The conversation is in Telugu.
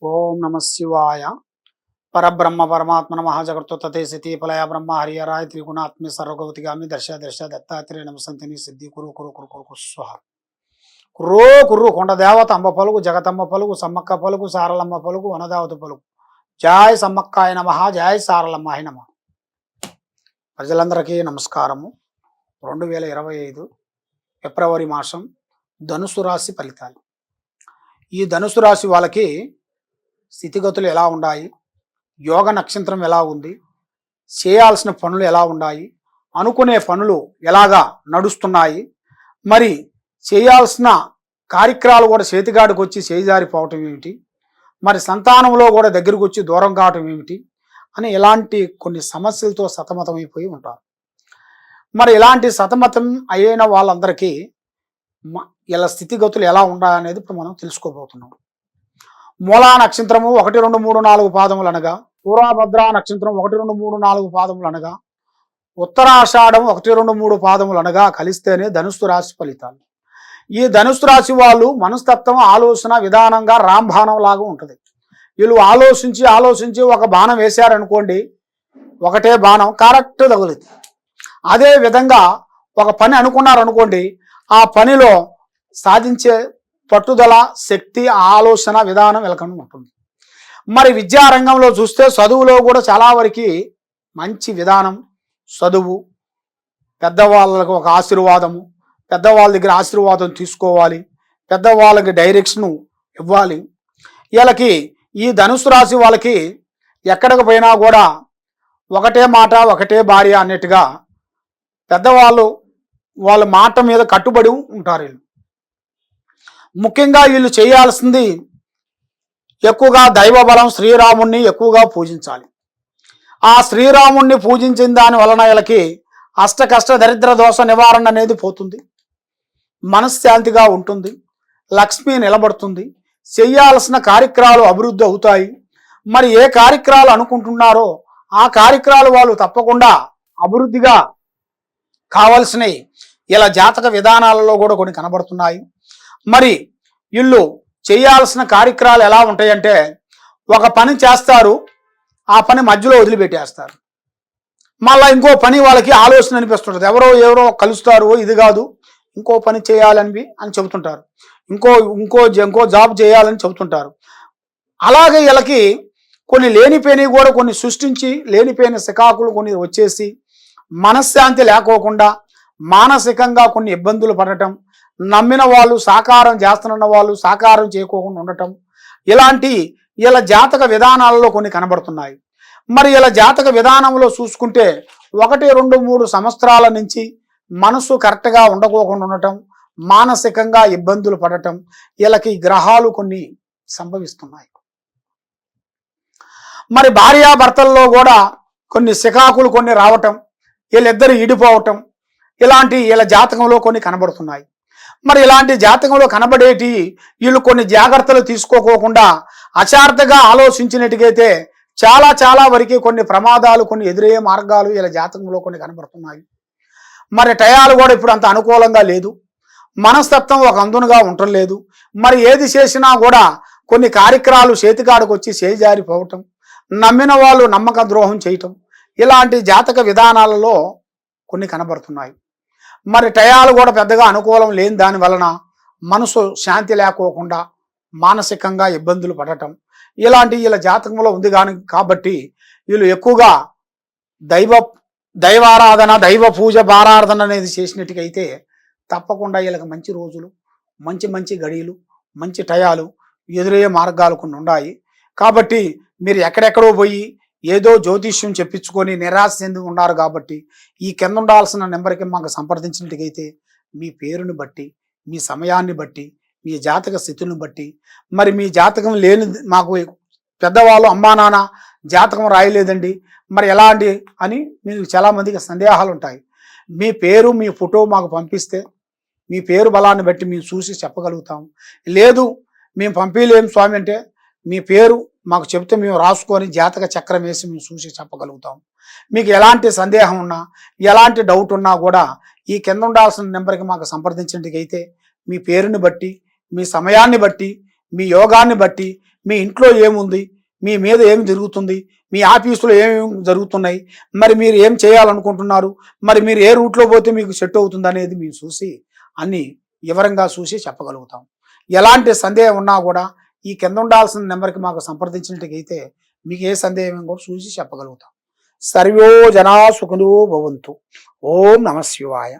ఓం నమ శివాయ. పరబ్రహ్మ పరమాత్మ నమః. జగత్తుతతే స్థితి ఫలయ బ్రహ్మ హరిహరాయ త్రిగుణాత్మి సర్వగౌతిగామి దర్శ దర్శ దత్తాత్రేయ నమసంతిని సిద్ధి కురు కురు కురు కురు కురు స్వహ. కుర్రో కుర్రు కొండ దేవత అంబ పలుకు, జగతమ్మ పలుకు, సమ్మక్క పలుకు, సారలమ్మ పలుకు, వనదేవత పలుకు. జయ సమ్మక్కాయ నమః, జయ సారలమ్మాయ నమః. ప్రజలందరికీ నమస్కారము. 2025 ఫిబ్రవరి మాసం ధనుసు రాశి ఫలితాలు. ఈ ధనుసు రాశి వాళ్ళకి స్థితిగతులు ఎలా ఉన్నాయి, యోగ నక్షత్రం ఎలా ఉంది, చేయాల్సిన పనులు ఎలా ఉన్నాయి, అనుకునే పనులు ఎలాగా నడుస్తున్నాయి, మరి చేయాల్సిన కార్యక్రమాలు కూడా చేతిగాడికి వచ్చి చేజారిపోవటం ఏమిటి, మరి సంతానంలో కూడా దగ్గరకు వచ్చి దూరం కావటం ఏమిటి అని ఇలాంటి కొన్ని సమస్యలతో సతమతమైపోయి ఉంటారు. మరి ఇలాంటి సతమతం అయిన వాళ్ళందరికీ ఇలా స్థితిగతులు ఎలా ఉన్నాయనేది ఇప్పుడు మనం తెలుసుకోబోతున్నాం. మూలా నక్షత్రము 1, 2, 3, 4 పాదములు అనగా, పూర్వభద్ర నక్షత్రం 1, 2, 3, 4 పాదములు అనగా, ఉత్తరాషాఢం 1, 2, 3 పాదములు అనగా కలిస్తేనే ధనుస్సు రాశి ఫలితాలు. ఈ ధనుస్సు రాశి వాళ్ళు మనస్తత్వం, ఆలోచన విధానంగా రాంబాణం లాగా ఉంటుంది. వీళ్ళు ఆలోచించి ఒక బాణం వేశారనుకోండి, ఒకటే బాణం కరెక్ట్ తగులుతుంది. అదే విధంగా ఒక పని అనుకున్నారనుకోండి, ఆ పనిలో సాధించే పట్టుదల, శక్తి, ఆలోచన విధానం వీళ్ళకన్నా ఉంటుంది. మరి విద్యారంగంలో చూస్తే చదువులో కూడా చాలా వరకు మంచి విధానం, చదువు, పెద్దవాళ్ళకు ఒక ఆశీర్వాదము, పెద్దవాళ్ళ దగ్గర ఆశీర్వాదం తీసుకోవాలి, పెద్దవాళ్ళకి డైరెక్షను ఇవ్వాలి. వీళ్ళకి ఈ ధనుసు రాశి వాళ్ళకి ఎక్కడికి పోయినా కూడా ఒకటే మాట ఒకటే భార్య అన్నట్టుగా పెద్దవాళ్ళు వాళ్ళ మాట మీద కట్టుబడి ఉంటారు. వీళ్ళు ముఖ్యంగా వీళ్ళు చేయాల్సింది ఎక్కువగా దైవబలం, శ్రీరాముణ్ణి ఎక్కువగా పూజించాలి. ఆ శ్రీరాముణ్ణి పూజించిన దాని వలన వీళ్ళకి అష్టకష్ట దరిద్ర దోష నివారణ అనేది పోతుంది, మనశ్శాంతిగా ఉంటుంది, లక్ష్మి నిలబడుతుంది, చేయాల్సిన కార్యక్రమాలు అభివృద్ధి అవుతాయి. మరి ఏ కార్యక్రమాలు అనుకుంటున్నారో ఆ కార్యక్రమాలు వాళ్ళు తప్పకుండా అభివృద్ధిగా కావాల్సినవి ఇలా జాతక విధానాలలో కూడా కొన్ని కనబడుతున్నాయి. మరి వీళ్ళు చేయాల్సిన కార్యక్రమాలు ఎలా ఉంటాయంటే, ఒక పని చేస్తారు, ఆ పని మధ్యలో వదిలిపెట్టేస్తారు. మళ్ళీ ఇంకో పని వాళ్ళకి ఆలోచన అనిపిస్తుంటుంది. ఎవరో కలుస్తారు, ఇది కాదు ఇంకో పని చేయాలని చెబుతుంటారు, ఇంకో జాబ్ చేయాలని చెబుతుంటారు. అలాగే వీళ్ళకి కొన్ని లేనిపోయినవి కూడా కొన్ని సృష్టించి, లేనిపోయిన సికాకులు కొన్ని వచ్చేసి మనశ్శాంతి లేకోకుండా మానసికంగా కొన్ని ఇబ్బందులు పడటం, నమ్మిన వాళ్ళు సాకారం చేస్తున్న వాళ్ళు సాకారం చేయకోకుండా ఉండటం, ఇలాంటి ఇలా జాతక విధానాలలో కొన్ని కనబడుతున్నాయి. మరి ఇలా జాతక విధానంలో చూసుకుంటే 1, 2, 3 సంవత్సరాల నుంచి మనసు కరెక్ట్గా ఉండకోకుండా ఉండటం, మానసికంగా ఇబ్బందులు పడటం, వీళ్ళకి గ్రహాలు కొన్ని సంభవిస్తున్నాయి. మరి భార్యాభర్తల్లో కూడా కొన్ని సికాకులు కొన్ని రావటం, వీళ్ళిద్దరు ఈడిపోవటం, ఇలాంటి వీళ్ళ జాతకంలో కొన్ని కనబడుతున్నాయి. మరి ఇలాంటి జాతకంలో కనబడేటి వీళ్ళు కొన్ని జాగ్రత్తలు తీసుకోకోకుండా అచార్థగా ఆలోచించినట్టుగైతే చాలా వరకు కొన్ని ప్రమాదాలు, కొన్ని ఎదురయ్యే మార్గాలు వీళ్ళ జాతకంలో కొన్ని కనబడుతున్నాయి. మరి టయాలు కూడా ఇప్పుడు అంత అనుకూలంగా లేదు, మనస్తత్వం ఒక అందునుగా ఉండటం లేదు. మరి ఏది చేసినా కూడా కొన్ని కార్యక్రమాలు చేతికాడికి వచ్చి చేజారిపోవటం, నమ్మిన వాళ్ళు నమ్మక ద్రోహం చేయటం, ఇలాంటి జాతక విధానాలలో కొన్ని కనబడుతున్నాయి. మరి టయాలు కూడా పెద్దగా అనుకూలం లేని దాని వలన మనసు శాంతి లేకోకుండా మానసికంగా ఇబ్బందులు పడటం, ఇలాంటి వీళ్ళ జాతకంలో ఉంది కాబట్టి వీళ్ళు ఎక్కువగా దైవారాధన, దైవ పూజ, భారాధన అనేది చేసినట్టుకైతే తప్పకుండా వీళ్ళకి మంచి రోజులు, మంచి గడియలు, మంచి టయాలు, ఎదురయ్యే మార్గాలు కొన్ని ఉన్నాయి. కాబట్టి మీరు ఎక్కడెక్కడో పోయి ఏదో జ్యోతిష్యం చెప్పించుకొని నిరాశ చెంది ఉన్నారు కాబట్టి ఈ కింద ఉండాల్సిన నెంబర్కి మాకు సంప్రదించినట్టుగైతే మీ పేరుని బట్టి, మీ సమయాన్ని బట్టి, మీ జాతక స్థితులను బట్టి, మరి మీ జాతకం లేని మాకు పెద్దవాళ్ళు అమ్మా నాన్న జాతకం రాయలేదండి మరి ఎలా అండి అని మీకు చాలామందికి సందేహాలు ఉంటాయి. మీ పేరు, మీ ఫోటో మాకు పంపిస్తే మీ పేరు బలాన్ని బట్టి మేము చూసి చెప్పగలుగుతాం. లేదు మేము పంపించలేము స్వామి అంటే మీ పేరు మాకు చెప్తే మేము రాసుకొని జాతక చక్రం వేసి మేము చూసి చెప్పగలుగుతాం. మీకు ఎలాంటి సందేహం ఉన్నా, ఎలాంటి డౌట్ ఉన్నా కూడా ఈ కింద ఉండాల్సిన నెంబర్కి మాకు సంప్రదించినట్టుకైతే మీ పేరుని బట్టి, మీ సమయాన్ని బట్టి, మీ యోగాన్ని బట్టి, మీ ఇంట్లో ఏముంది, మీ మీద ఏమి జరుగుతుంది, మీ ఆఫీసులో ఏమేమి జరుగుతున్నాయి, మరి మీరు ఏం చేయాలనుకుంటున్నారు, మరి మీరు ఏ రూట్లో పోతే మీకు సెట్ అవుతుంది అనేది మేము చూసి అన్ని వివరంగా చూసి చెప్పగలుగుతాం. ఎలాంటి సందేహం ఉన్నా కూడా ఈ కింద ఉండాల్సిన నెంబర్కి మాకు సంప్రదించినట్టుగైతే మీకు ఏ సందేహం కూడా చూసి చెప్పగలుగుతాం. సర్వో జనా సుఖినో భవంతు. ఓం నమ శివాయ.